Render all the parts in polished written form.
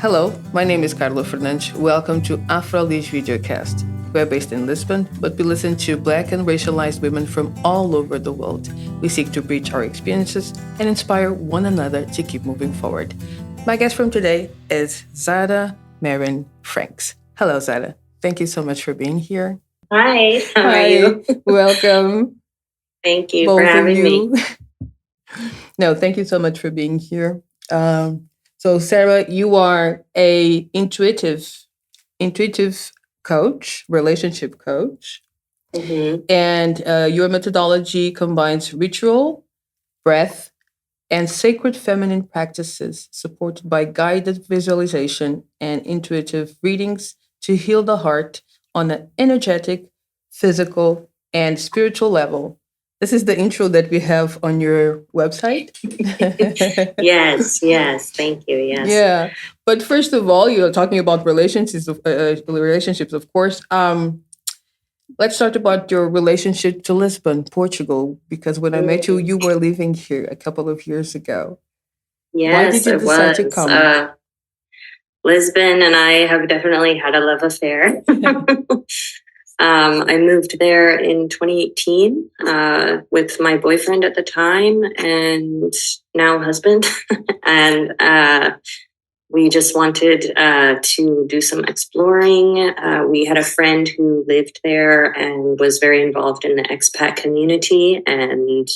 Hello, my name is Carlo Fernandes. Welcome to Afrolis Videocast. We're based in Lisbon, but we listen to Black and racialized women from all over the world. We seek to bridge our experiences and inspire one another to keep moving forward. My guest from today is Zara Marin Franks. Hello, Zara. Thank you so much for being here. Hi, how are you? Welcome. Thank you for having me. No, thank you so much for being here. So, Sarah, you are a intuitive coach, relationship coach, and your methodology combines ritual, breath, and sacred feminine practices, supported by guided visualization and intuitive readings to heal the heart on an energetic, physical, and spiritual level. This is the intro that we have on your website. Yes. Thank you. Yes. Yeah. But first of all, you're talking about relationships, of course. Let's start about your relationship to Lisbon, Portugal, because when I met you, you were living here a couple of years ago. Yes, why did you decide to come? Lisbon and I have definitely had a love affair. I moved there in 2018 with my boyfriend at the time and now husband. And we just wanted to do some exploring. We had a friend who lived there and was very involved in the expat community. And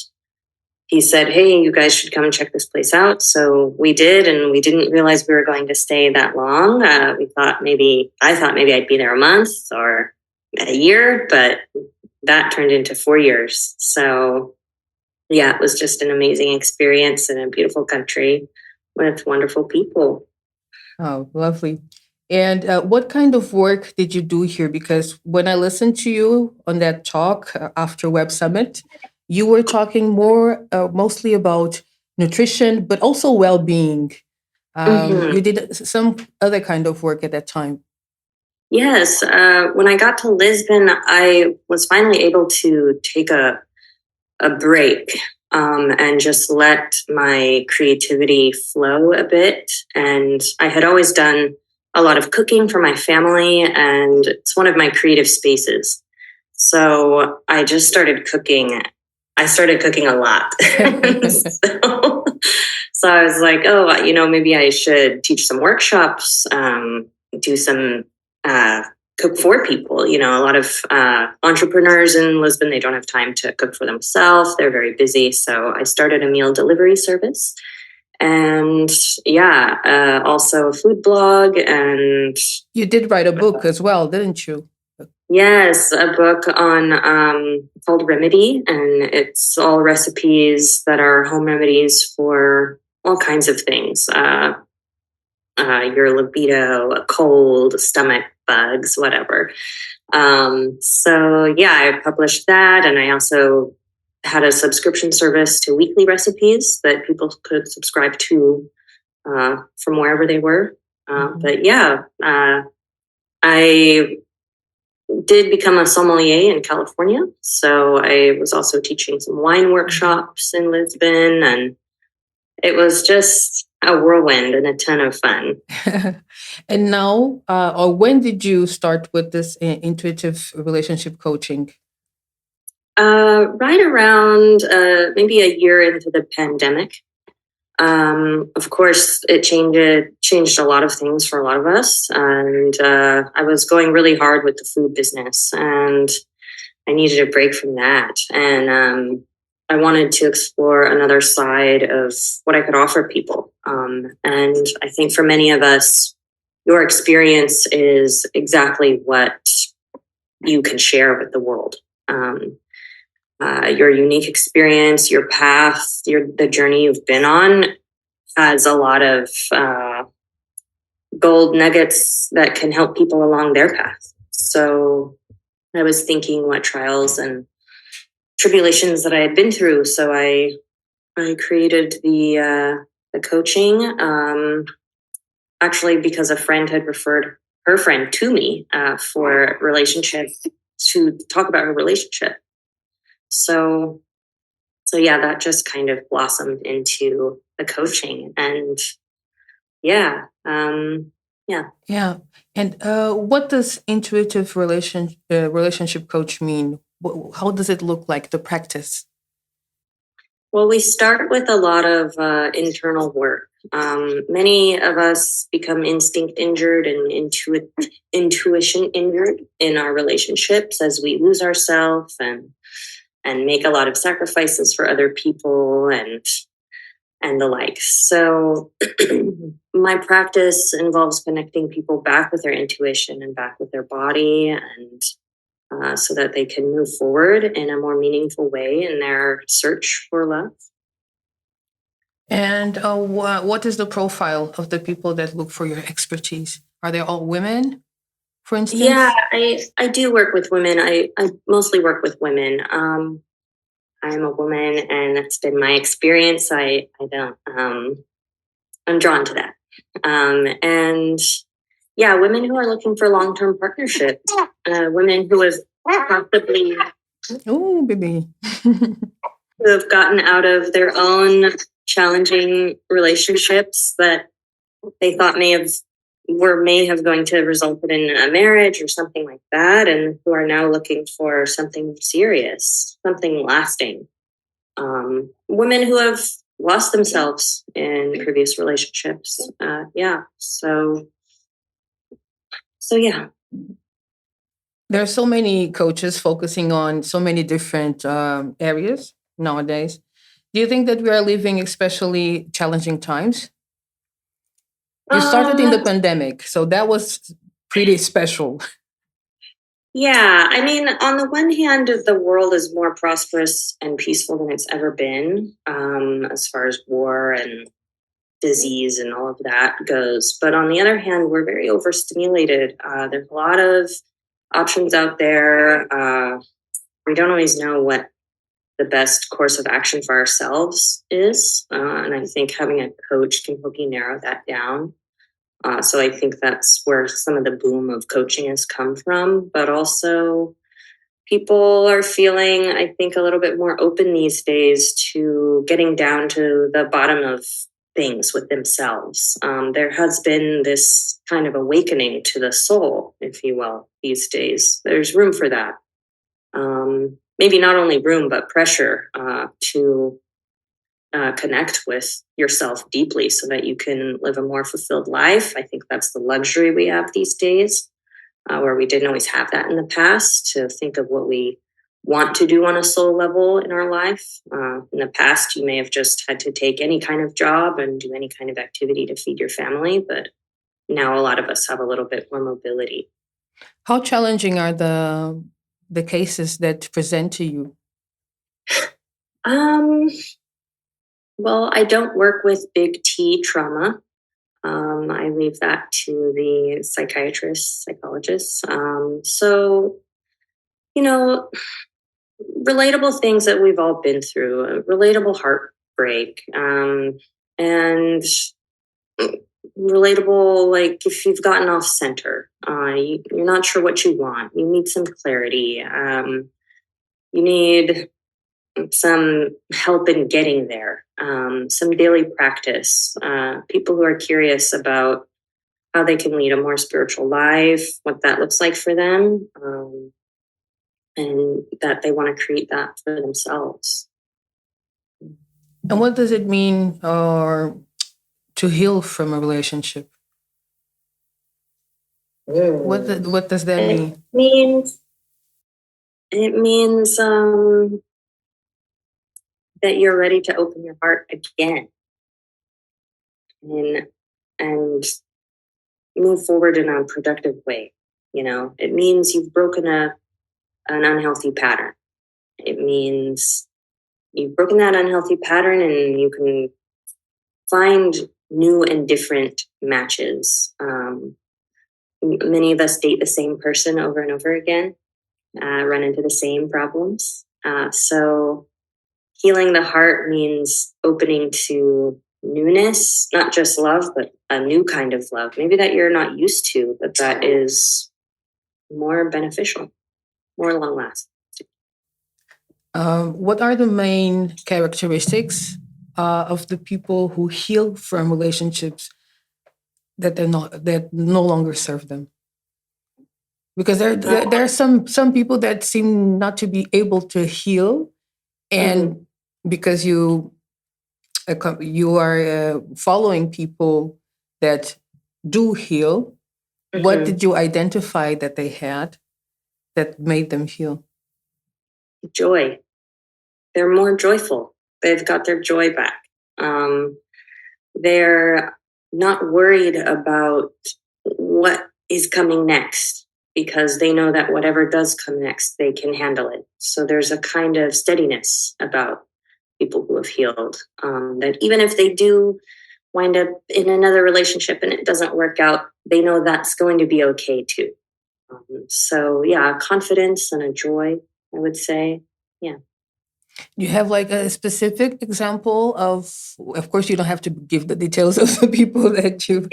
he said, hey, you guys should come and check this place out. So we did, and we didn't realize we were going to stay that long. I thought maybe I'd be there a month or a year, but that turned into 4 years. So yeah, it was just an amazing experience in a beautiful country with wonderful people. Oh, lovely. And what kind of work did you do here? Because when I listened to you on that talk after Web Summit, you were talking mostly about nutrition, but also well-being. You did some other kind of work at that time. Yes. When I got to Lisbon, I was finally able to take a break and just let my creativity flow a bit. And I had always done a lot of cooking for my family, and it's one of my creative spaces. So I just started cooking. I started cooking a lot. So I was like, maybe I should teach some workshops, do some cook for people. A lot of entrepreneurs in Lisbon, they don't have time to cook for themselves. They're very busy. So I started a meal delivery service. And also a food blog. And you did write a book as well, didn't you? Yes, a book on called Remedy, and it's all recipes that are home remedies for all kinds of things. Your libido, a cold, stomach bugs, whatever. I published that, and I also had a subscription service to weekly recipes that people could subscribe to from wherever they were. I did become a sommelier in California. So I was also teaching some wine workshops in Lisbon, and it was just a whirlwind and a ton of fun. And now, or when did you start with this intuitive relationship coaching? Right around maybe a year into the pandemic. Of course, it changed a lot of things for a lot of us. And I was going really hard with the food business, and I needed a break from that. And I wanted to explore another side of what I could offer people. And I think for many of us, your experience is exactly what you can share with the world. Your unique experience, your path, the journey you've been on has a lot of gold nuggets that can help people along their path. So I was thinking what trials and tribulations that I had been through. So I created the coaching, actually because a friend had referred her friend to me for relationship, to talk about her relationship. So that just kind of blossomed into the coaching. And Yeah. Yeah. And what does intuitive relationship coach mean? How does it look like, the practice? Well, we start with a lot of internal work. Many of us become instinct injured and intuition injured in our relationships as we lose ourselves and make a lot of sacrifices for other people and the like. So my practice involves connecting people back with their intuition and back with their body, and so that they can move forward in a more meaningful way in their search for love. And what is the profile of the people that look for your expertise? Are they all women, for instance? Yeah, I do work with women. I mostly work with women. I'm a woman, and that's been my experience. I don't. I'm drawn to that. And yeah, women who are looking for long-term partnership, women who have possibly Oh, baby. who have gotten out of their own challenging relationships that they thought may have going to result in a marriage or something like that, and who are now looking for something serious, something lasting. Women who have lost themselves in previous relationships. Yeah. So yeah. There are so many coaches focusing on so many different areas nowadays. Do you think that we are living especially challenging times? You started in the pandemic, so that was pretty special. Yeah, I mean, on the one hand, the world is more prosperous and peaceful than it's ever been, as far as war and disease and all of that goes. But on the other hand, we're very overstimulated. There's a lot of options out there. We don't always know what the best course of action for ourselves is. And I think having a coach can help you narrow that down. So I think that's where some of the boom of coaching has come from. But also, people are feeling, I think, a little bit more open these days to getting down to the bottom of things with themselves. There has been this kind of awakening to the soul, if you will, these days. There's room for that. Maybe not only room, but pressure to connect with yourself deeply so that you can live a more fulfilled life. I think that's the luxury we have these days, where we didn't always have that in the past, to think of what we want to do on a soul level in our life. In the past, you may have just had to take any kind of job and do any kind of activity to feed your family, but now a lot of us have a little bit more mobility. How challenging are the cases that present to you? Well, I don't work with big T trauma. I leave that to the psychiatrists, psychologists. So, relatable things that we've all been through, a relatable heartbreak, and relatable, like if you've gotten off center, you're not sure what you want, you need some clarity, you need some help in getting there, some daily practice, people who are curious about how they can lead a more spiritual life, what that looks like for them, and that they want to create that for themselves. And what does it mean to heal from a relationship? What does that mean? It means that you're ready to open your heart again and move forward in a productive way. It means you've broken an unhealthy pattern. It means you've broken that unhealthy pattern and you can find new and different matches. Many of us date the same person over and over again, run into the same problems. So healing the heart means opening to newness, not just love, but a new kind of love, maybe that you're not used to, but that is more beneficial, more long lasting. What are the main characteristics of the people who heal from relationships? that no longer serve them? Because there are some people that seem not to be able to heal, and because you are following people that do heal, what did you identify that they had that made them heal? Joy. They're more joyful. They've got their joy back. They're not worried about what is coming next, because they know that whatever does come next, they can handle it. So there's a kind of steadiness about people who have healed, that even if they do wind up in another relationship and it doesn't work out, they know that's going to be okay too. So yeah, confidence and a joy, I would say. Yeah. You have like a specific example of course, you don't have to give the details of the people that you've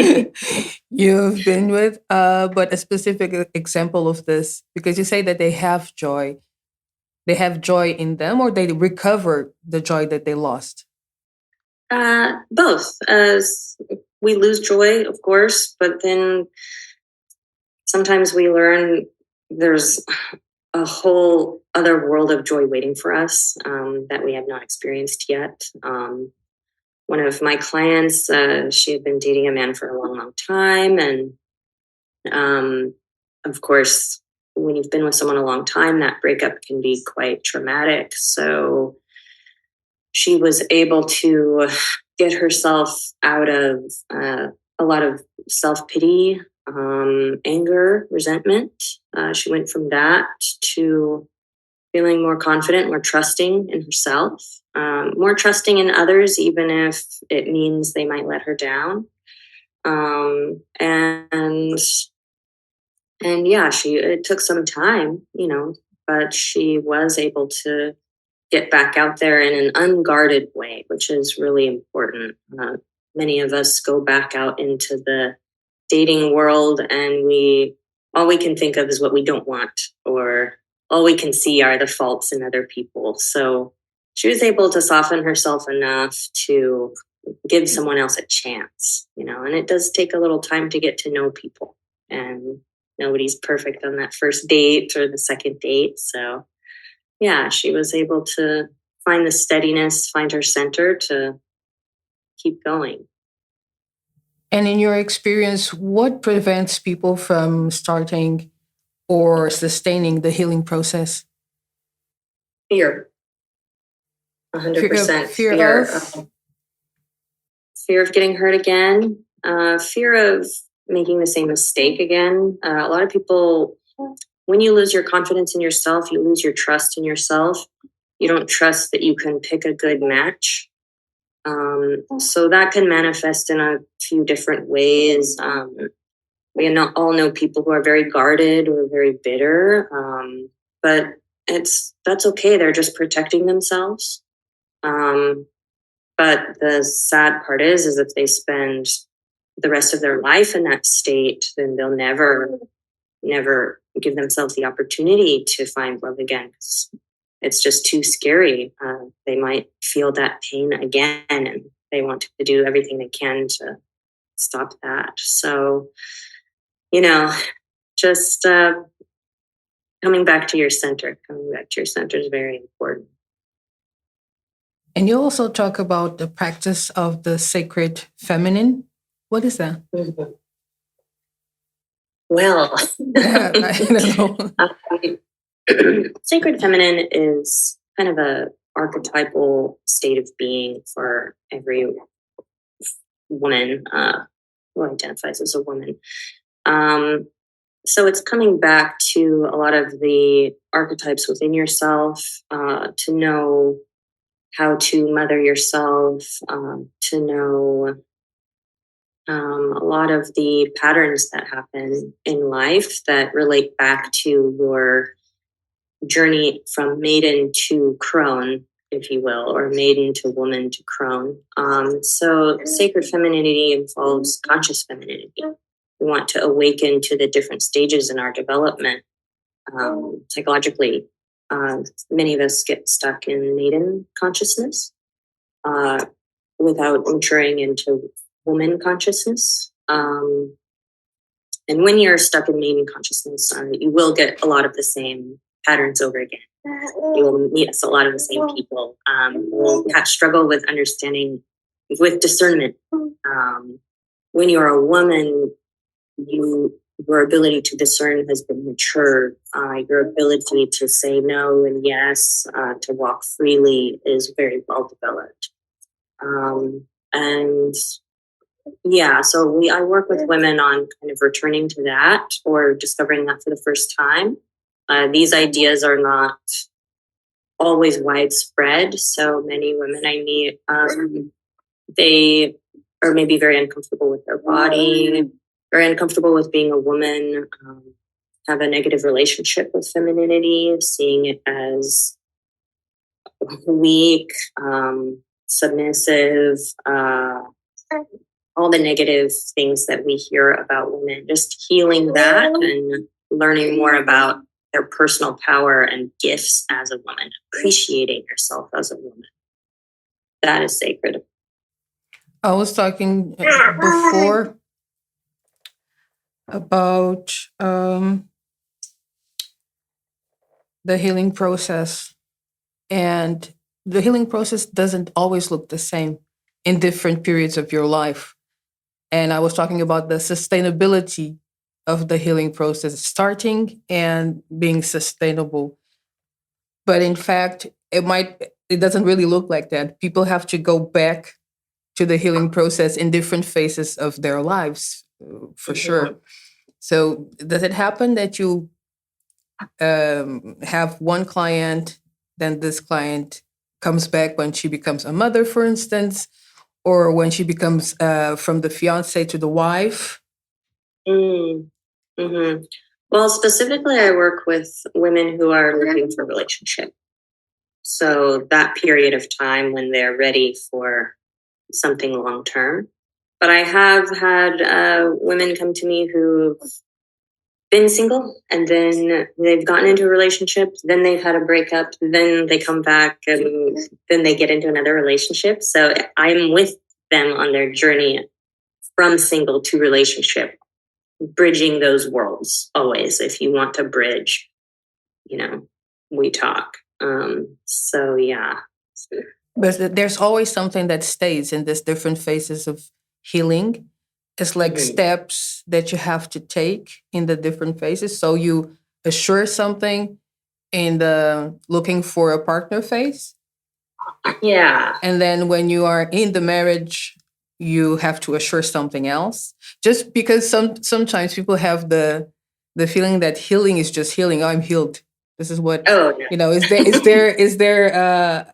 been with, but a specific example of this, because you say that they have joy. They have joy in them, or they recover the joy that they lost? Both. As we lose joy, of course, but then sometimes we learn there's a whole other world of joy waiting for us, that we have not experienced yet. One of my clients, she had been dating a man for a long, long time. And of course, when you've been with someone a long time, that breakup can be quite traumatic. So she was able to get herself out of a lot of self-pity, anger, resentment. She went from that to feeling more confident, more trusting in herself, more trusting in others, even if it means they might let her down. And yeah, it took some time, but she was able to get back out there in an unguarded way, which is really important. Many of us go back out into the dating world, and all we can think of is what we don't want, or all we can see are the faults in other people. So she was able to soften herself enough to give someone else a chance, and it does take a little time to get to know people, and nobody's perfect on that first date or the second date. So yeah, she was able to find the steadiness, find her center to keep going. And in your experience, what prevents people from starting or sustaining the healing process? Fear. Fear 100% fear of fear of getting hurt again, fear of making the same mistake again. A lot of people, when you lose your confidence in yourself, you lose your trust in yourself. You don't trust that you can pick a good match. So that can manifest in a few different ways. We all know people who are very guarded or very bitter, but that's okay. They're just protecting themselves. But the sad part is if they spend the rest of their life in that state, then they'll never give themselves the opportunity to find love again. It's just too scary. They might feel that pain again, and they want to do everything they can to stop that. So, just coming back to your center. Coming back to your center is very important. And you also talk about the practice of the sacred feminine. What is that? Mm-hmm. Well, I don't know. Sacred feminine is kind of a archetypal state of being for every woman who identifies as a woman. So it's coming back to a lot of the archetypes within yourself, to know how to mother yourself, to know a lot of the patterns that happen in life that relate back to your journey from maiden to crone, if you will, or maiden to woman to crone. So sacred femininity involves conscious femininity. We want to awaken to the different stages in our development. Psychologically, many of us get stuck in maiden consciousness without entering into woman consciousness. And when you're stuck in main consciousness, you will get a lot of the same patterns over again. You will meet a lot of the same people. You will struggle with understanding, with discernment. When you're a woman, your ability to discern has been matured. Your ability to say no and yes, to walk freely is very well developed. And yeah, so I work with women on kind of returning to that or discovering that for the first time. These ideas are not always widespread. So many women I meet, they are maybe very uncomfortable with their body, very uncomfortable with being a woman, have a negative relationship with femininity, seeing it as weak, submissive, all the negative things that we hear about women, just healing that and learning more about their personal power and gifts as a woman, appreciating yourself as a woman. That is sacred. I was talking before about the healing process. And the healing process doesn't always look the same in different periods of your life. And I was talking about the sustainability of the healing process, starting and being sustainable. But in fact, it doesn't really look like that. People have to go back to the healing process in different phases of their lives, for sure. So does it happen that you have one client, then this client comes back when she becomes a mother, for instance, or when she becomes from the fiance to the wife? Mm-hmm. Well, specifically, I work with women who are looking for a relationship. So that period of time when they're ready for something long term. But I have had women come to me who've been single and then they've gotten into a relationship, then they've had a breakup, then they come back and then they get into another relationship. So I'm with them on their journey from single to relationship, bridging those worlds always. If you want to bridge, we talk. So yeah. But there's always something that stays in these different phases of healing. It's like steps that you have to take in the different phases. So you assure something in the looking for a partner phase. Yeah. And then when you are in the marriage, you have to assure something else. Just because sometimes people have the feeling that healing is just healing. Oh, I'm healed. This is what is there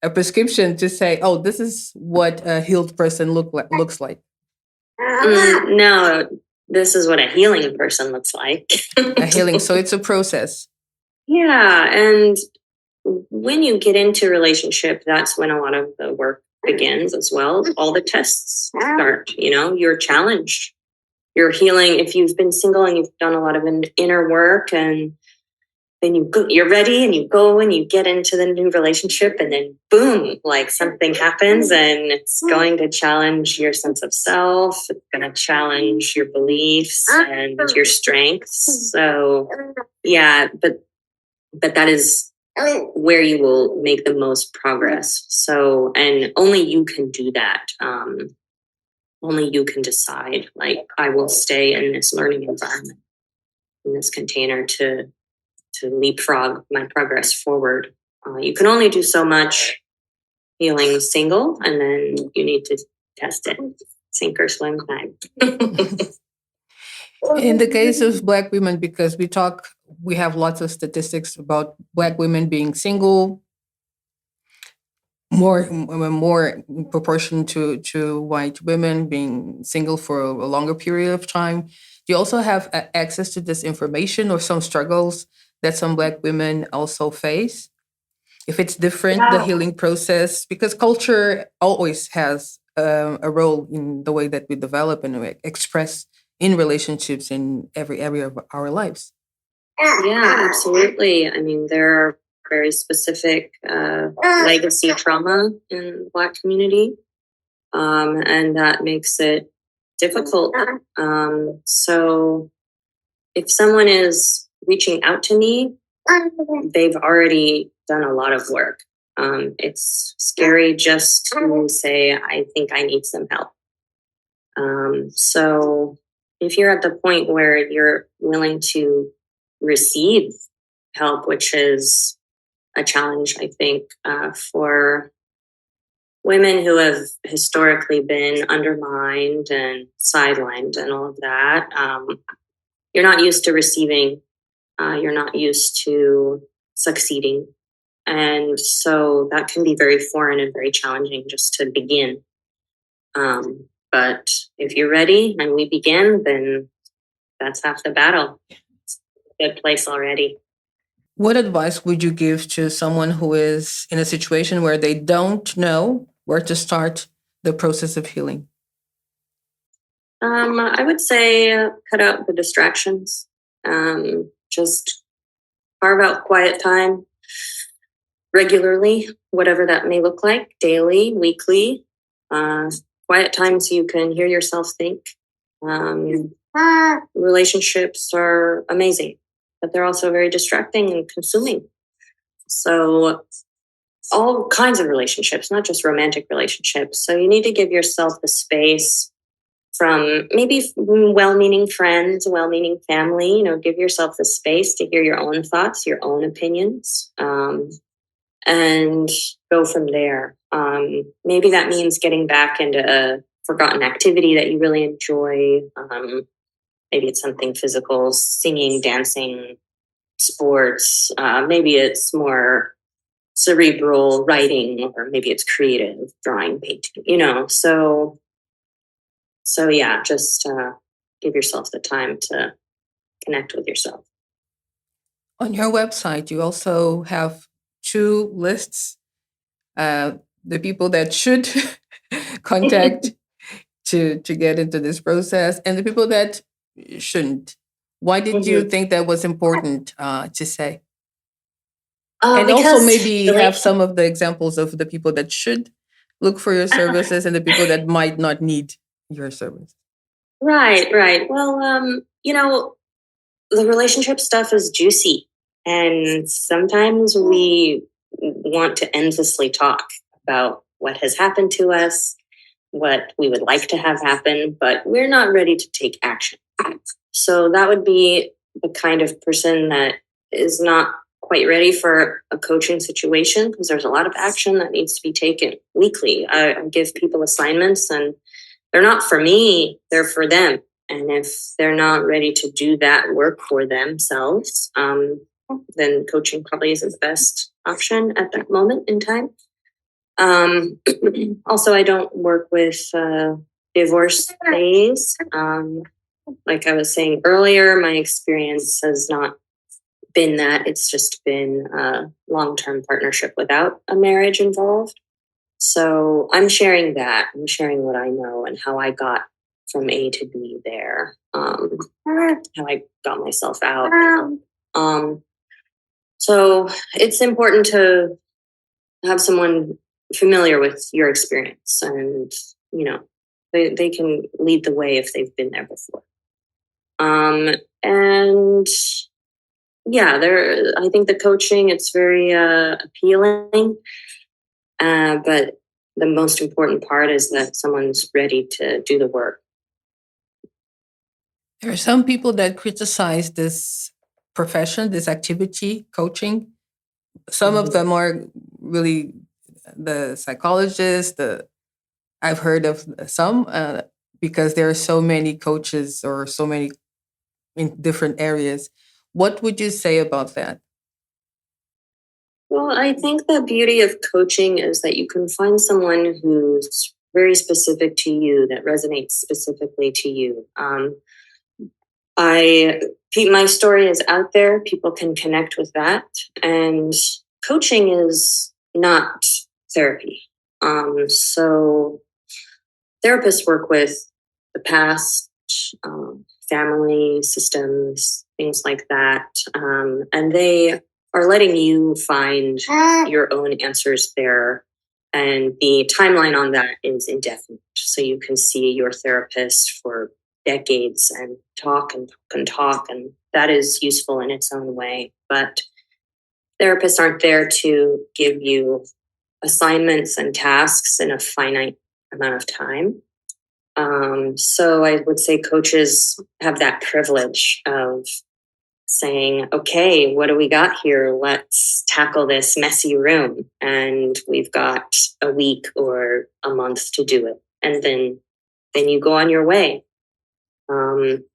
a prescription to say, oh, this is what a healed person looks like? No, this is what a healing person looks like. A healing. So it's a process. Yeah. And when you get into a relationship, that's when a lot of the work begins as well. All the tests start, you're challenged. You're healing. If you've been single and you've done a lot of inner work, and then you're ready and you go and you get into the new relationship, and then boom, like something happens and it's going to challenge your sense of self. It's going to challenge your beliefs and your strengths. So yeah, but that is where you will make the most progress. So, and only you can do that. Only you can decide, like, I will stay in this learning environment, in this container to leapfrog my progress forward. You can only do so much healing single, and then you need to test it, sink or swim time. In the case of Black women, because we have lots of statistics about Black women being single, more in proportion to white women being single for a longer period of time. Do you also have access to this information or some struggles that some Black women also face? If it's different, the healing process, because culture always has a role in the way that we develop and we express in relationships in every area of our lives. Yeah, absolutely. I mean, there are very specific legacy trauma in the Black community, and that makes it difficult. So if someone is reaching out to me, they've already done a lot of work. It's scary just to say, I think I need some help. So if you're at the point where you're willing to receive help, which is a challenge, I think, for women who have historically been undermined and sidelined and all of that, you're not used to receiving, you're not used to succeeding. And so that can be very foreign and very challenging just to begin. But if you're ready and we begin, then that's half the battle. It's a good place already. What advice would you give to someone who is in a situation where they don't know where to start the process of healing? I would say cut out the distractions. Just carve out quiet time regularly, whatever that may look like, daily, weekly. Quiet time so you can hear yourself think. Relationships are amazing, but they're also very distracting and consuming. So all kinds of relationships, not just romantic relationships. So you need to give yourself the space from maybe well-meaning friends, well-meaning family, give yourself the space to hear your own thoughts, your own opinions, and go from there. Maybe that means getting back into a forgotten activity that you really enjoy. Maybe it's something physical, singing, dancing, sports. Maybe it's more cerebral, writing, or maybe it's creative, drawing, painting, So yeah, just give yourself the time to connect with yourself. On your website, you also have 2 lists. The people that should contact to get into this process and the people that shouldn't. Why did you think that was important to say? And also maybe have some of the examples of the people that should look for your services and the people that might not need your service. Right. Well, the relationship stuff is juicy. And sometimes we want to endlessly talk about what has happened to us, what we would like to have happen, but we're not ready to take action. So that would be the kind of person that is not quite ready for a coaching situation because there's a lot of action that needs to be taken weekly. I give people assignments and they're not for me, they're for them. And if they're not ready to do that work for themselves, then coaching probably isn't the best option at that moment in time. Also, I don't work with divorcees. Like I was saying earlier, my experience has not been that. It's just been a long-term partnership without a marriage involved. So I'm sharing that. I'm sharing what I know and how I got from A to B there, how I got myself out. So it's important to have someone familiar with your experience and, they can lead the way if they've been there before. And yeah, I think the coaching, it's very appealing. But the most important part is that someone's ready to do the work. There are some people that criticize this profession, this activity, coaching. Some of them are really the psychologists. I've heard of some because there are so many coaches or so many in different areas. What would you say about that? Well, I think the beauty of coaching is that you can find someone who's very specific to you, that resonates specifically to you. My story is out there. People can connect with that. And coaching is not therapy. So therapists work with the past, family systems, things like that. And they are letting you find your own answers there And the timeline on that is indefinite. So you can see your therapist for decades and talk and talk and talk. And that is useful in its own way. But therapists aren't there to give you assignments and tasks in a finite amount of time. So I would say coaches have that privilege of saying, okay, what do we got here? Let's tackle this messy room. And we've got a week or a month to do it. And then you go on your way.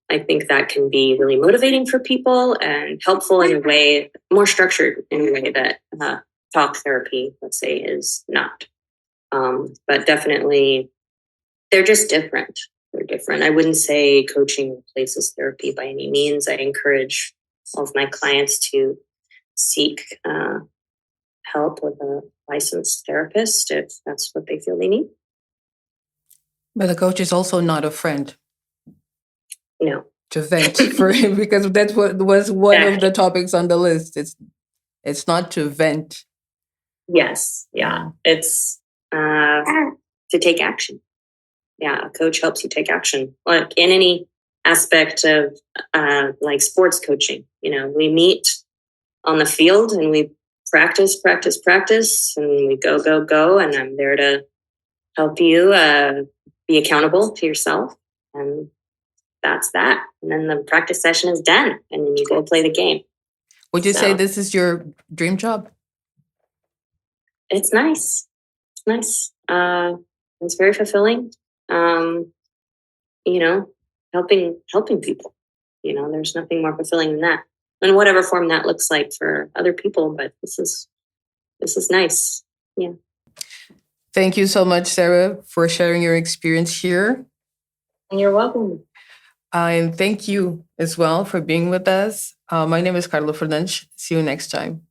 I think that can be really motivating for people and helpful in a way, more structured in a way that talk therapy, let's say, is not. But definitely, they're just different. They're different. I wouldn't say coaching replaces therapy by any means. I encourage all of my clients to seek help with a licensed therapist if that's what they feel they need. But a coach is also not a friend. No. To vent for him, because that's what was one of the topics on the list. It's not to vent. Yes. Yeah. It's to take action. Yeah. A coach helps you take action. Like in any aspect of like sports coaching, we meet on the field and we practice, and we go. And I'm there to help you be accountable to yourself. And that's that. And then the practice session is done. And then you go play the game. Would you say this is your dream job? It's nice. It's nice. It's very fulfilling. Helping people. There's nothing more fulfilling than that. In whatever form that looks like for other people, but this is nice. Yeah. Thank you so much, Sarah, for sharing your experience here. You're welcome. And thank you as well for being with us. My name is Carla Fernandes. See you next time.